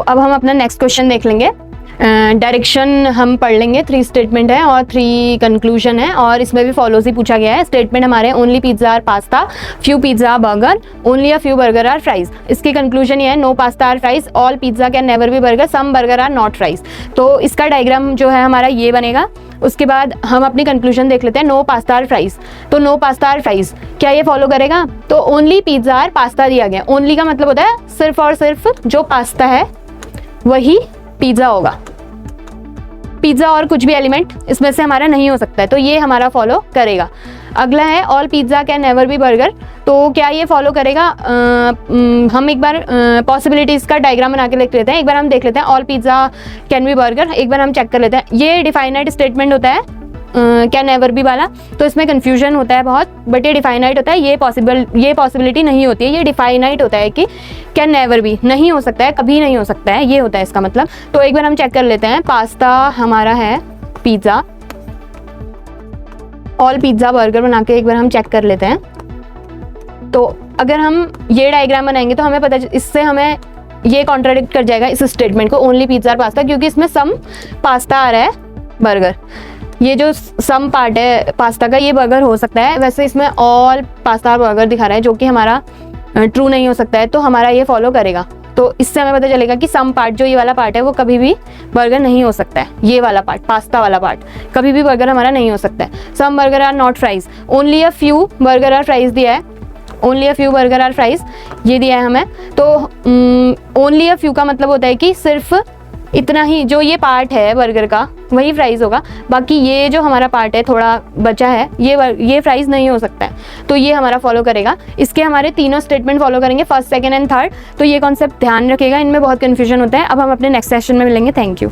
अब हम अपना नेक्स्ट क्वेश्चन देख लेंगे। डायरेक्शन हम पढ़ लेंगे। 3 स्टेटमेंट है और 3 कंक्लूजन है और इसमें भी फॉलोज ही पूछा गया है। स्टेटमेंट हमारे only pizza are pasta, few pizza burger, only a few burger are fries. इसकी कंक्लूजन ये है no pasta are fries, all pizza can never be burger, some burger are not fries. तो इसका diagram जो है हमारा ये बनेगा। उसके बाद हम अपनी कंक्लूजन देख लेते हैं। नो पास्ता आर फ्राइज, तो नो पास्ता आर फ्राइज क्या ये फॉलो करेगा? तो ओनली पिज्जा आर पास्ता दिया गया। ओनली का मतलब होता है सिर्फ और सिर्फ जो पास्ता है वही पिज्जा होगा। पिज्जा और कुछ भी एलिमेंट इसमें से हमारा नहीं हो सकता है, तो ये हमारा फॉलो करेगा। अगला है all pizza can never be burger, तो क्या ये फॉलो करेगा? हम एक बार पॉसिबिलिटीज़ का डायग्राम बना के लिख लेते हैं। एक बार हम देख लेते हैं all pizza can be burger, एक बार हम चेक कर लेते हैं। ये डिफाइनाइट स्टेटमेंट होता है कैन नेवर बी वाला, तो इसमें कन्फ्यूजन होता है बहुत, बट ये डिफाइनाइट होता है। ये पॉसिबिलिटी नहीं होती है, ये डिफाइनाइट होता है कि कैन नेवर बी नहीं हो सकता है, कभी नहीं हो सकता है, ये होता है इसका मतलब। तो एक बार हम चेक कर लेते हैं। पास्ता हमारा है पिज्ज़ा, ऑल पिज्ज़ा बर्गर बना के एक बार हम चेक कर लेते हैं। तो अगर हम ये डायग्राम बनाएंगे तो हमें पता, इससे हमें ये कॉन्ट्राडिक्ट कर जाएगा इस स्टेटमेंट को ओनली पिज्ज़ा और पास्ता, क्योंकि इसमें सम पास्ता आ रहा है बर्गर। ये जो सम पार्ट है पास्ता का ये बर्गर हो सकता है, वैसे इसमें ऑल पास्ता और बर्गर दिखा रहा है जो कि हमारा ट्रू नहीं हो सकता है, तो हमारा ये फॉलो करेगा। तो इससे हमें पता चलेगा कि सम पार्ट जो ये वाला पार्ट है वो कभी भी बर्गर नहीं हो सकता है। ये वाला पार्ट पास्ता वाला पार्ट कभी भी बर्गर हमारा नहीं हो सकता है। Some burger are not fries, only a few burger are fries दिया है, only a few burger are fries ये दिया है हमें। तो ओनली अ फ्यू का मतलब होता है कि सिर्फ इतना ही जो ये पार्ट है बर्गर का वही फ्राइज होगा, बाकी ये जो हमारा पार्ट है थोड़ा बचा है ये फ्राइज नहीं हो सकता है, तो ये हमारा फॉलो करेगा। इसके हमारे तीनों स्टेटमेंट फॉलो करेंगे, फर्स्ट, सेकंड एंड थर्ड। तो ये कॉन्सेप्ट ध्यान रखिएगा, इनमें बहुत कन्फ्यूजन होता है। अब हम अपने नेक्स्ट सेशन में मिलेंगे। Thank you.